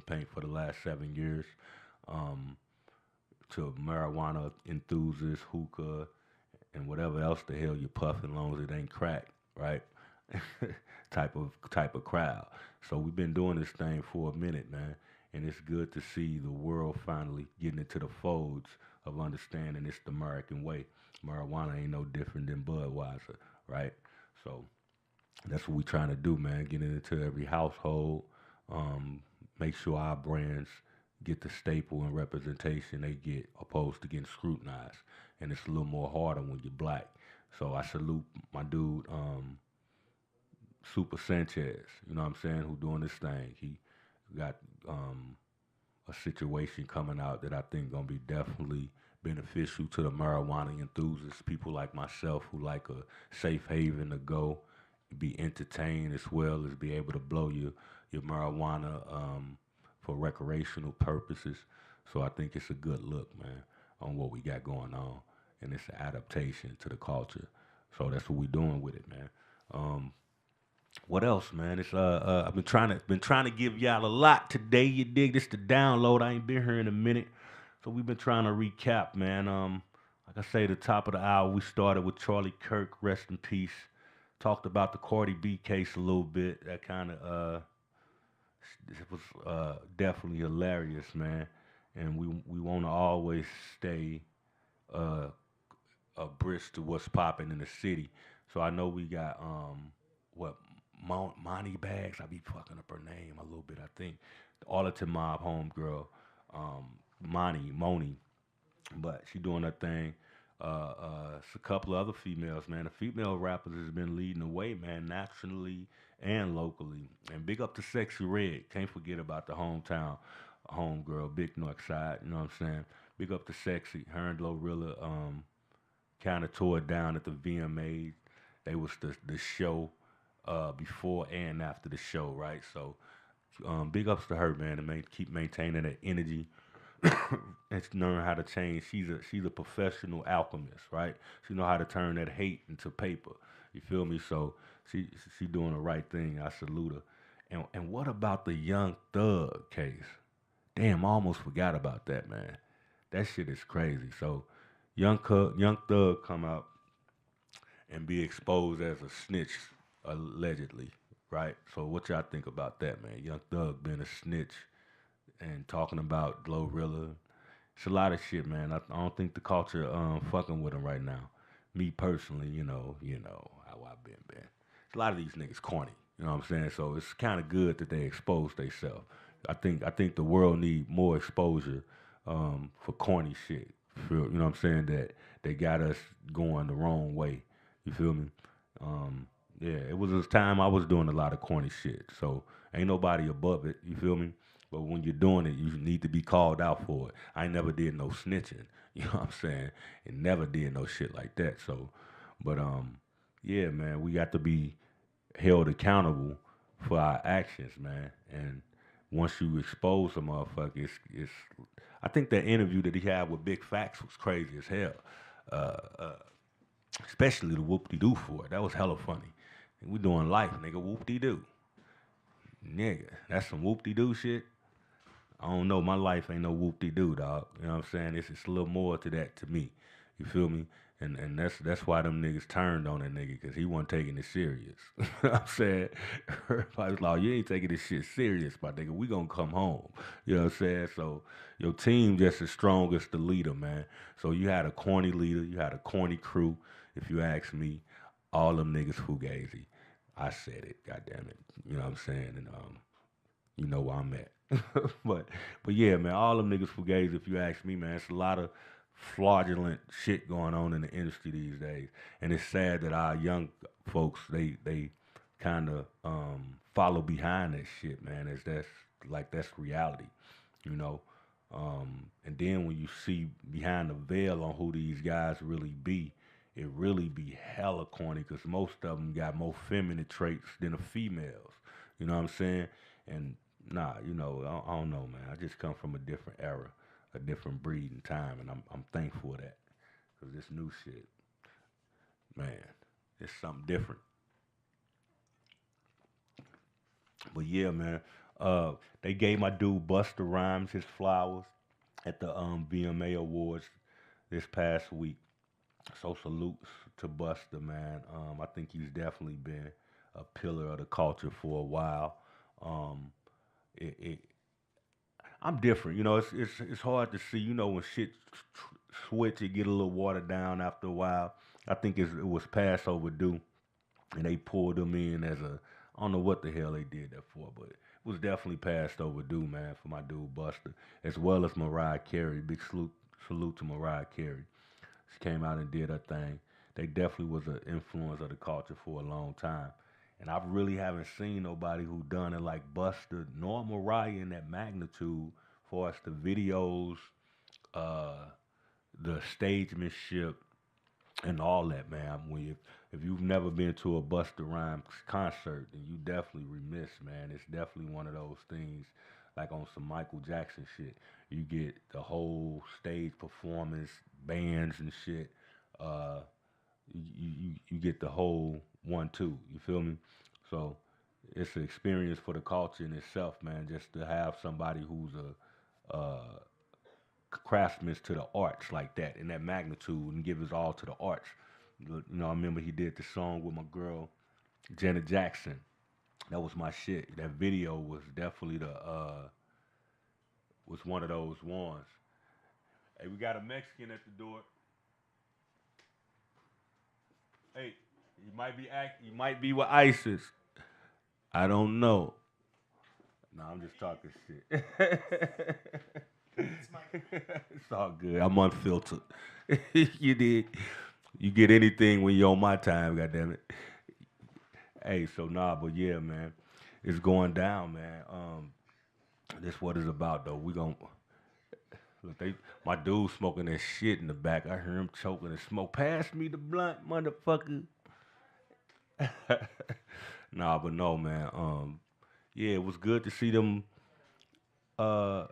paint for the last 7 years. Um, to marijuana enthusiasts, hookah, and whatever else the hell you puffing, long as it ain't crack, right? type of crowd. So we've been doing this thing for a minute, man, and it's good to see the world finally getting into the folds of understanding it's the American way. Marijuana ain't no different than Budweiser, right? So that's what we trying to do, man. Getting into every household, um, make sure our brands get the staple and representation they get, opposed to getting scrutinized. And it's a little more harder when you're black. So I salute my dude, Super Sanchez. You know what I'm saying? Who doing this thing? He got um, a situation coming out that I think gonna be definitely beneficial to the marijuana enthusiasts, people like myself who like a safe haven to go, be entertained as well as be able to blow your marijuana for recreational purposes. So I think it's a good look, man, on what we got going on, and it's an adaptation to the culture. So that's what we doing with it, man. Um, what else, man? It's I've been trying to give y'all a lot today. You dig? This the download. I ain't been here in a minute, so we've been trying to recap, man. Like I say, the top of the hour, we started with Charlie Kirk, rest in peace. Talked about the Cardi B case a little bit. That kind of it was definitely hilarious, man. And we want to always stay uh brisk to what's popping in the city. So I know we got what Monty Bags. I be fucking up her name a little bit. I think the Arlington Mob homegirl, um, Moni, but she doing her thing. It's a couple of other females, man. The female rappers has been leading the way, man, nationally and locally. And big up to Sexy Red. Can't forget about the hometown homegirl, Big North Side. You know what I'm saying? Big up to Sexy. Her and Glorilla kind of tore it down at the VMAs. They was the show before and after the show, right? So big ups to her, man, and keep maintaining that energy and she learn how to change. She's a professional alchemist, right? She know how to turn that hate into paper. You feel me? So she she doing the right thing. I salute her. And what about the Young Thug case? Damn, I almost forgot about that, man. That shit is crazy. So Young Thug come out and be exposed as a snitch, allegedly, right? So what y'all think about that, man? Young Thug being a snitch and talking about Glorilla. It's a lot of shit, man. I don't think the culture fucking with him right now. Me personally, you know how I've been. A lot of these niggas corny. You know what I'm saying? So it's kind of good that they expose themselves. I think the world need more exposure for corny shit. You know what I'm saying? That they got us going the wrong way. You feel me? Um, yeah, it was a time I was doing a lot of corny shit. So ain't nobody above it. You feel me? But when you're doing it, you need to be called out for it. I never did no snitching. You know what I'm saying? And never did no shit like that. So, but yeah, man, we got to be held accountable for our actions, man. And once you expose a motherfucker, it's I think that interview that he had with Big Facts was crazy as hell. Uh, uh, Especially the whoop de doo for it. That was hella funny. We doing life, nigga. Whoop de doo. Nigga, that's some whoop de doo shit. I don't know. My life ain't no whoop de doo, dog. You know what I'm saying? It's a little more to that to me. You feel me? And that's why them niggas turned on that nigga because he wasn't taking it serious. You know what I'm saying? Everybody was like, you ain't taking this shit serious, my nigga. We gonna come home. You know what I'm saying? So your team just as strong as the leader, man. So you had a corny leader, you had a corny crew. If you ask me, all them niggas fugazi. I said it, goddamn it. You know what I'm saying? And you know where I'm at. but but yeah, man, all them niggas fugazi. If you ask me, man, it's a lot of fraudulent shit going on in the industry these days, and it's sad that our young folks they kind of follow behind that shit, man. As that's reality, you know. And then when you see behind the veil on who these guys really be, it really be hella corny because most of them got more feminine traits than the females. You know what I'm saying? And nah, I don't know, man. I just come from a different era, a different breed and time, and I'm thankful for that. Cause this new shit, man, it's something different. But yeah, man. Uh, they gave my dude Busta Rhymes his flowers at the VMA Awards this past week. So salutes to Busta, man. I think he's definitely been a pillar of the culture for a while. Um, it I'm different. You know, it's hard to see. You know, when shit switch, it get a little watered down after a while. I think it was past overdue, and they pulled him in as a I don't know what the hell they did that for, but it was definitely past overdue, man, for my dude Buster, as well as Mariah Carey. Big salute to Mariah Carey. She came out and did her thing. They definitely was an influence of the culture for a long time. And I really haven't seen nobody who done it like Buster nor Mariah in that magnitude for us the videos, uh, the stagemanship, and all that, man. If you've never been to a Busta Rhymes concert, then you definitely remiss, man. It's definitely one of those things, like on some Michael Jackson shit. You get the whole stage performance, bands and shit. Uh, you get the whole 1-2. You feel me? So it's an experience for the culture in itself, man. Just to have somebody who's a craftsman to the arts like that in that magnitude and give his all to the arts. You know, I remember he did the song with my girl Janet Jackson. That was my shit. That video was definitely the was one of those ones. Hey, we got a Mexican at the door. Hey, he might be with ISIS. I don't know. No, I'm just talking shit. It's all good. I'm unfiltered. You did. You get anything when you're on my time, goddammit. Hey, so nah, but yeah, man, it's going down, man. This what it's about though. We gon' look. My dude smoking that shit in the back. I hear him choking and smoke. Pass me the blunt, motherfucker. Nah, but no, man. Yeah, it was good to see them. Uh,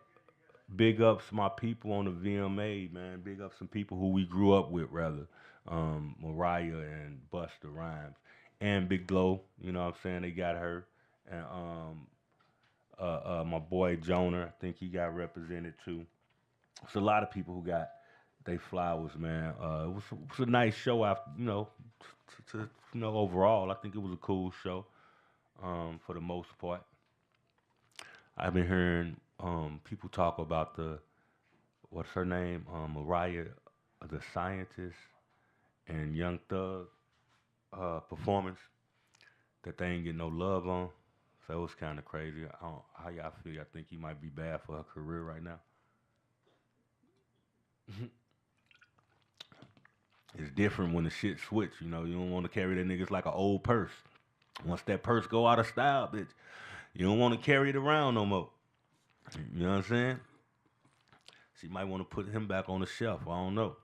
big ups my people on the VMA, man. Big up some people who we grew up with, rather. Mariah and Busta Rhymes and Big Glow. You know what I'm saying? They got her and my boy Jonah. I think he got represented too. It's a lot of people who got they flowers, man. It was a nice show. After overall, I think it was a cool show. For the most part, I've been hearing people talk about the what's her name, Mariah, the scientist, and Young Thug performance that they ain't getting no love on. So it was kind of crazy. I don't, how y'all feel? I think he might be bad for her career right now. It's different when the shit switch. You know, you don't want to carry that niggas like an old purse. Once that purse go out of style, bitch, you don't want to carry it around no more. You know what I'm saying? She might want to put him back on the shelf. I don't know.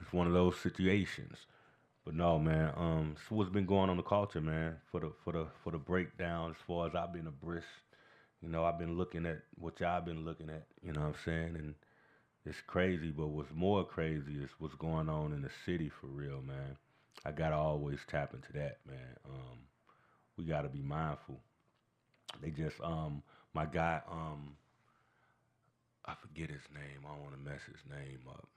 It's one of those situations. But no, man. So what's been going on in the culture, man? For the breakdown, as far as I've been abreast, I've been looking at what y'all been looking at. You know what I'm saying? And it's crazy. But what's more crazy is what's going on in the city for real, man. I gotta always tap into that, man. We gotta be mindful. They just my guy I forget his name. I don't want to mess his name up.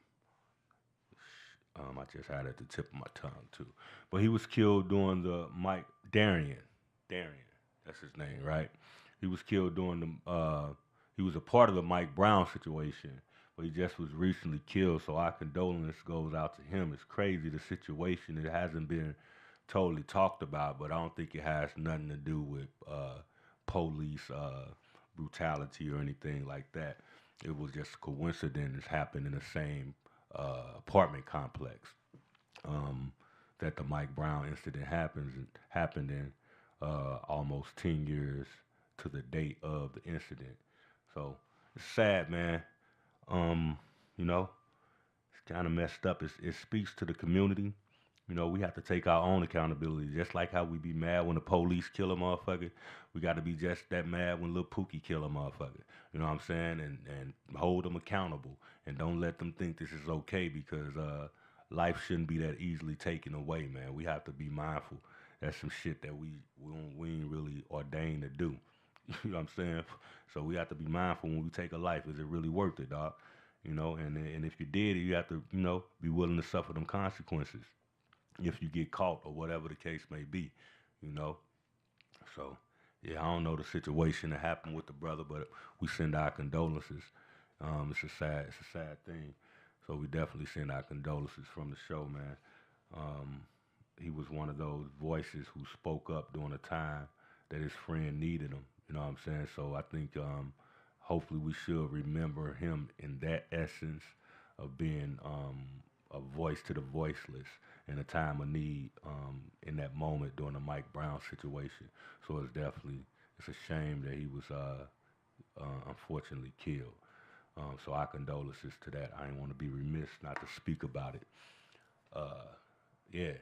I just had it at the tip of my tongue too. But he was killed during the Mike Darian. Darian, that's his name, right? He was killed during the. He was a part of the Mike Brown situation, but he just was recently killed. So our condolence goes out to him. It's crazy the situation. It hasn't been totally talked about, but I don't think it has nothing to do with police brutality or anything like that. It was just a coincidence happened in the same apartment complex um, that the Mike Brown incident happened in almost 10 years to the date of the incident. So it's sad, man. Um, you know, it's kind of messed up. It speaks to the community. We have to take our own accountability. Just like how we be mad when the police kill a motherfucker, we got to be just that mad when Lil Pookie kill a motherfucker. You know what I'm saying? And hold them accountable. And don't let them think this is okay because life shouldn't be that easily taken away, man. We have to be mindful. that's some shit that we ain't really ordained to do. You know what I'm saying? So we have to be mindful when we take a life. Is it really worth it, dog? You know, and if you did, you have to, be willing to suffer them consequences if you get caught or whatever the case may be. You know, so yeah, I don't know the situation that happened with the brother, but we send our condolences. It's a sad thing. So we definitely send our condolences from the show, man. Um, he was one of those voices who spoke up during a time that his friend needed him. You know what I'm saying? So I think hopefully we should remember him in that essence of being a voice to the voiceless in a time of need in that moment during the Mike Brown situation. So it's a shame that he was unfortunately killed. So our condolences to that. I didn't want to be remiss not to speak about it. Uh, yeah.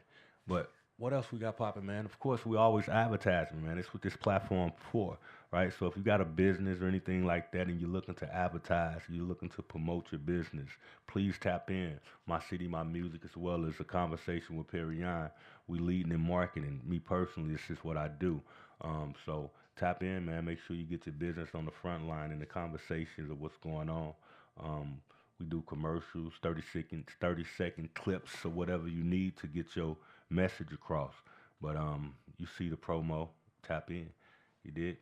But what else we got popping, man? Of course, we always advertising, man. It's what this platform for, right? So if you got a business or anything like that and you're looking to advertise, you're looking to promote your business, please tap in. My City, My Music, as well as a conversation with Perion. We leading in marketing. Me personally, this is what I do. So tap in, man. Make sure you get your business on the front line in the conversations of what's going on. Um, we do commercials, 30-second clips or whatever you need to get your message across. But you see the promo, tap in. You did.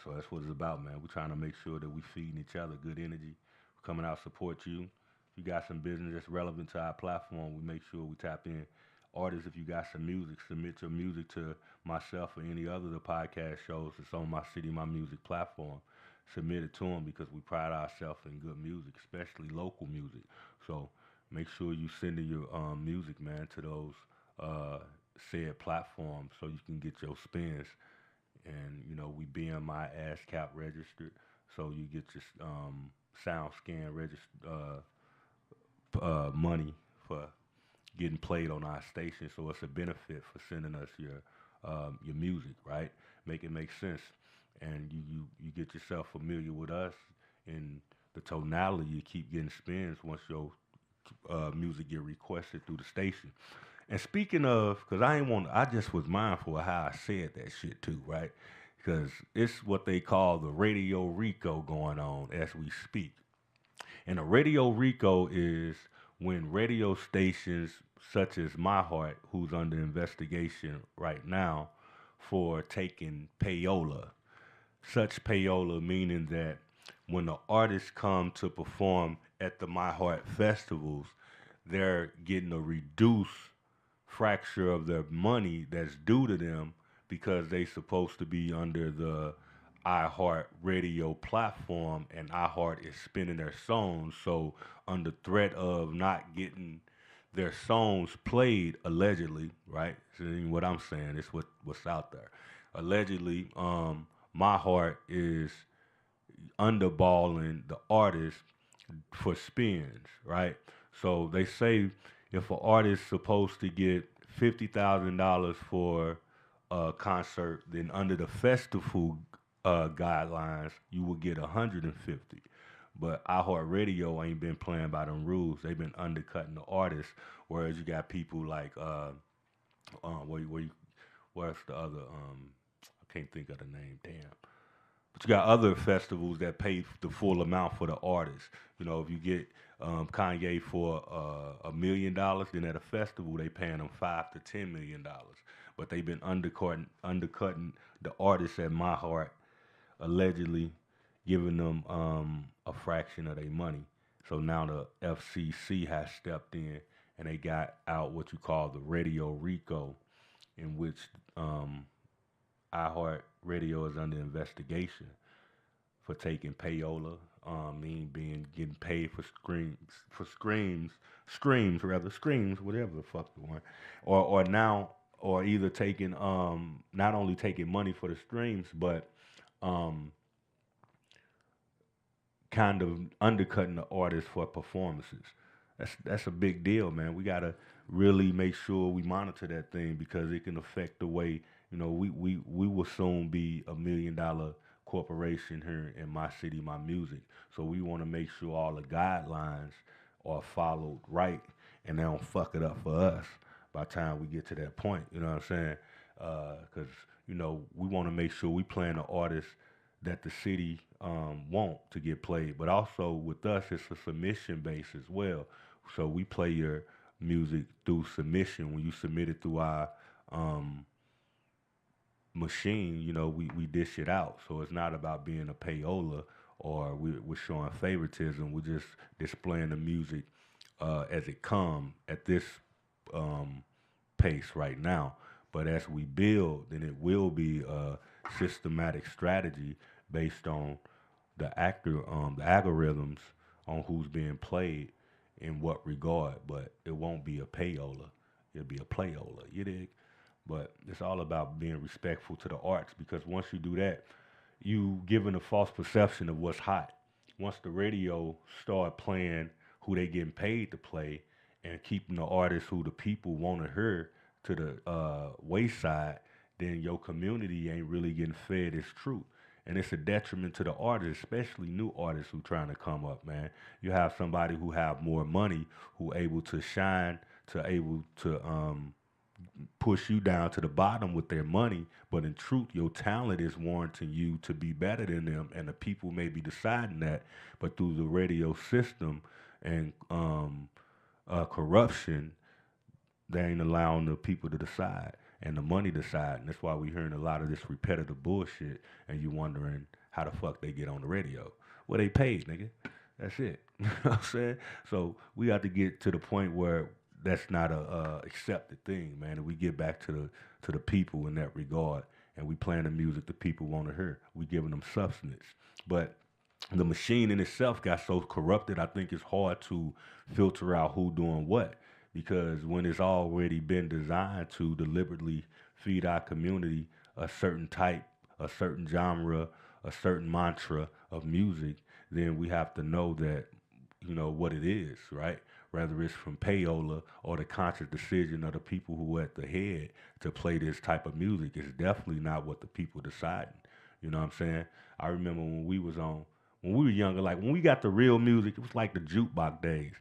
So that's what it's about, man. We're trying to make sure that we feeding each other good energy. We're coming out to support you. If you got some business that's relevant to our platform, we make sure we tap in. Artists, if you got some music, submit your music to myself or any other of the podcast shows that's on My City, My Music platform. Submit it to them because we pride ourselves in good music, especially local music. So make sure you send in your music, man, to those uh, said platforms so you can get your spins. And we BMI ASCAP registered, so you get your sound scan registered money for getting played on our station. So it's a benefit for sending us your music, right? Make it make sense, and you get yourself familiar with us in the tonality. You keep getting spins once your music get requested through the station. And speaking of, because I just was mindful of how I said that shit too, right? Because it's what they call the Radio Rico going on as we speak. And a Radio Rico is when radio stations such as My Heart, who's under investigation right now for taking payola. Such payola meaning that when the artists come to perform at the My Heart festivals, they're getting a reduced fracture of their money that's due to them because they supposed to be under the iHeart radio platform and iHeart is spinning their songs. So under threat of not getting their songs played allegedly, right? So what I'm saying is what's out there. Allegedly, my heart is underballing the artist for spins, right? So they say if an artist supposed to get $50,000 for a concert, then under the festival guidelines, you will get 150. But iHeartRadio ain't been playing by them rules. They've been undercutting the artists. Whereas you got people like where's the other I can't think of the name. Damn. But you got other festivals that pay the full amount for the artist. If you get Kanye for $1 million, then at a festival they paying them $5 to $10 million. But they've been undercutting the artists at My Heart, allegedly giving them a fraction of their money. So now the FCC has stepped in and they got out what you call the Radio Rico, in which iHeart Radio is under investigation for taking payola, getting paid for screams, whatever the fuck you want, or either taking not only taking money for the streams, but kind of undercutting the artist for performances. That's a big deal, man. We gotta really make sure we monitor that thing because it can affect the way we will soon be $1 million corporation here in My City, My Music. So we want to make sure all the guidelines are followed right and they don't fuck it up for us by the time we get to that point. You know what I'm saying? because we want to make sure we playing the artists that the city want to get played. But also with us, it's a submission base as well. So we play your music through submission. When you submit it through our um, machine, we dish it out. So it's not about being a payola or we're showing favoritism. We're just displaying the music as it comes at this um, pace right now. But as we build, then it will be a systematic strategy based on the algorithms on who's being played in what regard. But it won't be a payola. It'll be a playola. You dig? But it's all about being respectful to the arts because once you do that, you giving a false perception of what's hot. Once the radio start playing who they getting paid to play and keeping the artists who the people want to hear to the wayside, then your community ain't really getting fed its truth. And it's a detriment to the artists, especially new artists who trying to come up, man. You have somebody who have more money, who able to shine, to able to push you down to the bottom with their money, but in truth, your talent is warranting you to be better than them, and the people may be deciding that, but through the radio system and corruption, they ain't allowing the people to decide and the money decide, and that's why we hearing a lot of this repetitive bullshit, and you wondering how the fuck they get on the radio. Well, they paid, nigga. That's it. You know what I'm saying? So we got to get to the point where that's not a accepted thing, man. And we get back to the people in that regard, and we playing the music the people want to hear. We giving them substance, but the machine in itself got so corrupted. I think it's hard to filter out who doing what because when it's already been designed to deliberately feed our community a certain type, a certain genre, a certain mantra of music, then we have to know that what it is, right? Whether it's from payola or the conscious decision of the people who are at the head to play this type of music, it's definitely not what the people deciding. You know what I'm saying? I remember when we were younger, like when we got the real music, it was like the jukebox days.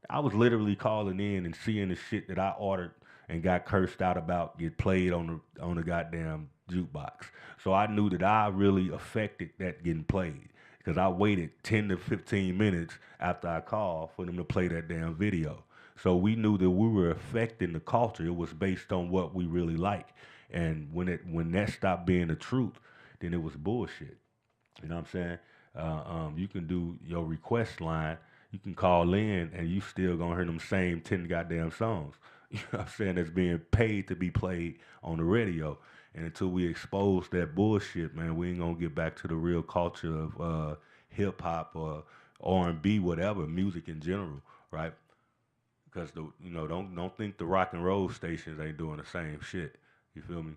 I was literally calling in and seeing the shit that I ordered and got cursed out about get played on the goddamn jukebox. So I knew that I really affected that getting played because I waited 10 to 15 minutes after I called for them to play that damn video. So we knew that we were affecting the culture. It was based on what we really like. And when that stopped being the truth, then it was bullshit. You know what I'm saying? You can do your request line. You can call in, and you still gonna hear them same 10 goddamn songs. You know what I'm saying? That's being paid to be played on the radio. And until we expose that bullshit, man, we ain't gonna get back to the real culture of hip hop or R&B, whatever music in general, right? Because don't think the rock and roll stations ain't doing the same shit. You feel me?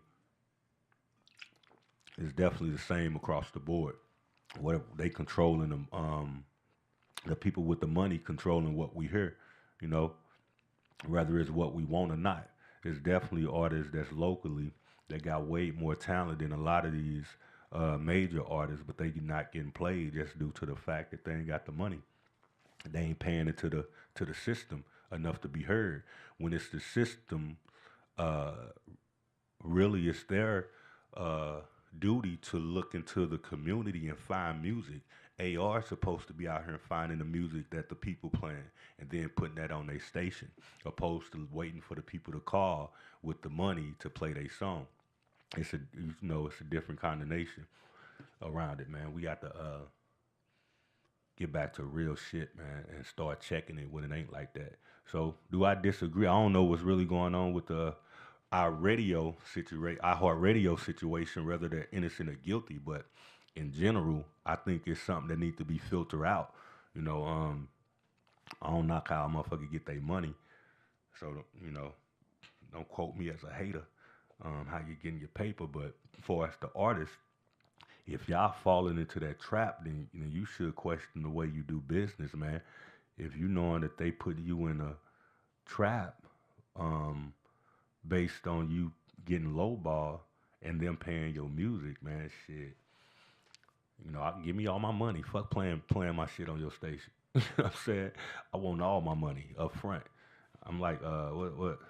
It's definitely the same across the board. What they controlling them, the people with the money controlling what we hear, you know, whether it's what we want or not. There's definitely artists that's locally that got way more talent than a lot of these major artists, but they not getting played just due to the fact that they ain't got the money. They ain't paying it to the system enough to be heard. When it's the system, uh, really it's their uh, duty to look into the community and find music. AR is supposed to be out here and finding the music that the people playing and then putting that on their station, opposed to waiting for the people to call with the money to play their song. It's a different kind of nation around it, man. We got to get back to real shit, man, and start checking it when it ain't like that. So, do I disagree? I don't know what's really going on with our heart radio situation, whether they're innocent or guilty. But in general, I think it's something that needs to be filtered out. You know, I don't knock how a motherfucker get their money. So, don't quote me as a hater. How you getting your paper, but for us the artist, if y'all falling into that trap, then you should question the way you do business, man. If you knowing that they put you in a trap, um, based on you getting lowball and them paying your music, man, shit. Give me all my money. Fuck playing my shit on your station. You know what I'm saying? I want all my money up front. I'm like, what?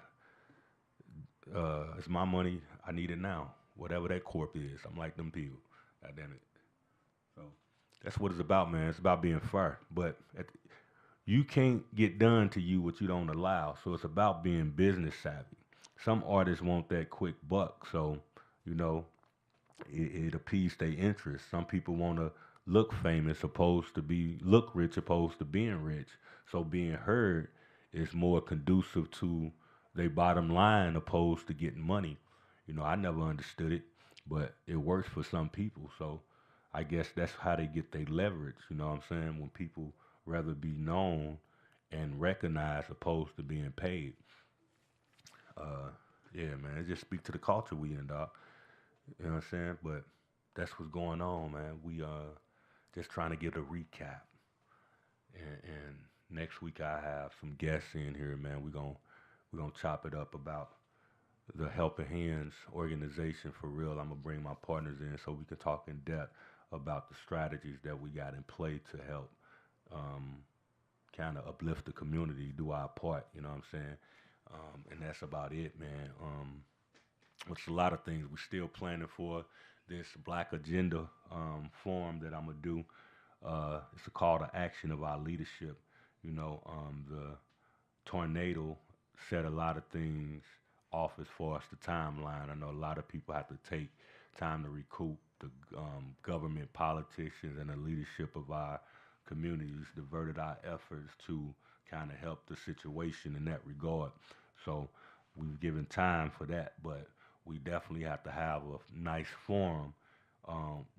it's my money. I need it now. Whatever that corp is, I'm like them people. God damn it. So that's what it's about, man. It's about being fair. But you can't get done to you what you don't allow. So it's about being business savvy. Some artists want that quick buck. So, you know, it appease their interest. Some people want to look famous look rich opposed to being rich. So being heard is more conducive to their bottom line opposed to getting money. You know, I never understood it, but it works for some people. So I guess that's how they get their leverage. You know what I'm saying? When people rather be known and recognized opposed to being paid. Yeah, man, it just speak to the culture we in, dog. You know what I'm saying? But that's what's going on, man. We just trying to get a recap. And next week I have some guests in here, man. We're gonna chop it up about the Helping Hands organization for real. I'm gonna bring my partners in so we can talk in depth about the strategies that we got in play to help kind of uplift the community, do our part, you know what I'm saying? And that's about it, man. It's a lot of things we're still planning for this Black Agenda forum that I'm gonna do. It's a call to action of our leadership. You know, the tornado set a lot of things off as far as the timeline. I know a lot of people have to take time to recoup. The government, politicians, and the leadership of our communities diverted our efforts to kind of help the situation in that regard. So we've given time for that, but we definitely have to have a nice forum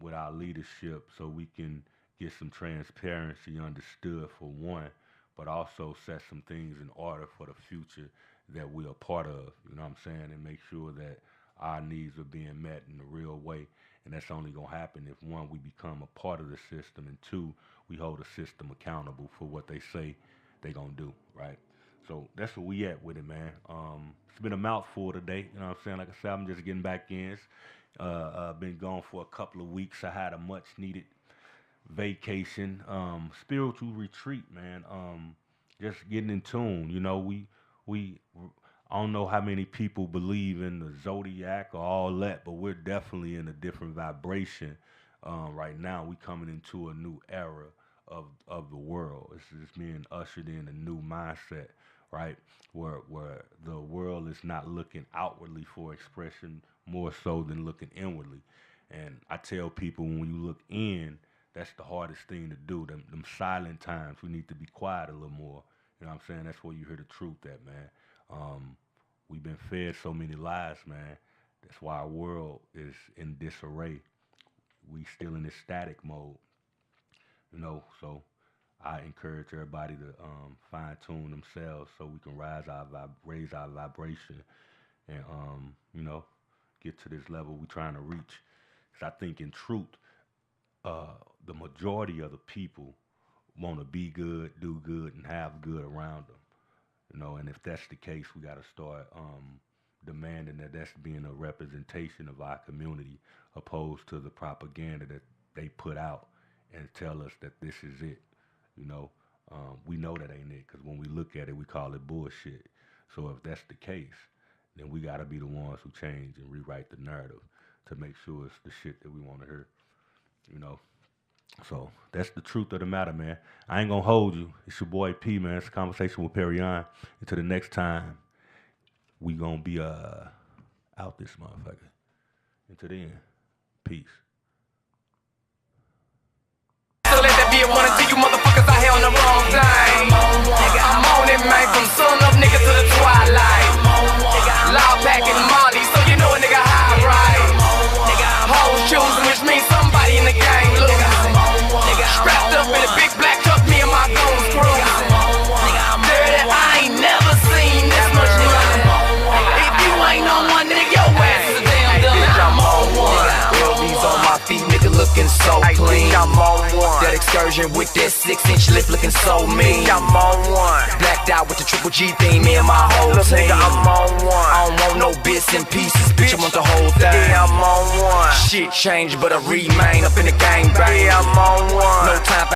with our leadership so we can get some transparency understood for one, but also set some things in order for the future that we're a part of, you know what I'm saying, and make sure that our needs are being met in a real way. And that's only going to happen if, one, we become a part of the system, and two, we hold the system accountable for what they say they going to do, right? So that's where we at with it, man. It's been a mouthful today, you know what I'm saying? Like I said, I'm just getting back in. Been gone for a couple of weeks. I had a much-needed vacation, spiritual retreat, man. Just getting in tune. You know, I don't know how many people believe in the zodiac or all that, but we're definitely in a different vibration right now. We coming into a new era of the world. It's being ushered in a new mindset, right? Where the world is not looking outwardly for expression more so than looking inwardly. And I tell people, when you look in, that's the hardest thing to do. Them silent times, we need to be quiet a little more. You know what I'm saying? That's where you hear the truth at, man. We've been fed so many lies, man. That's why our world is in disarray. We still in this static mode, you know. So I encourage everybody to fine-tune themselves so we can raise our vibration and, you know, get to this level we're trying to reach. Because I think in truth, the majority of the people want to be good, do good, and have good around them. You know, and if that's the case, we got to start demanding that that's being a representation of our community opposed to the propaganda that they put out and tell us that this is it. You know, we know that ain't it, because when we look at it, we call it bullshit. So if that's the case, then we got to be the ones who change and rewrite the narrative to make sure it's the shit that we want to hear, you know. So that's the truth of the matter, man. I ain't gonna hold you. It's your boy P, man. It's a conversation with Perion. Until the next time, we gonna be out this motherfucker. Until then, peace. So let that be a warning to you motherfuckers out here on the wrong thing. I'm on it, man, from sun up, nigga, to the twilight. Loud packing Molly, so you know a nigga high, right? Hoes choosing, which means somebody in the gang losing. Strapped up in a big black truck, me and my goons cruising. Dirty, I ain't never seen this much money. If you ain't on one, nigga, your ass is a damn dummy. I'm on one. LB's on my feet, nigga, looking so clean. I'm on one. That excursion with that 6-inch lip looking so mean. I'm on one. Blacked out with the triple G thing, me and my whole team. I'm on one. I don't want no bits and pieces, bitch, I want the whole thing. Yeah, I'm on one. Shit changed, but I remain up in the gang bang. Yeah, I'm on one. No time for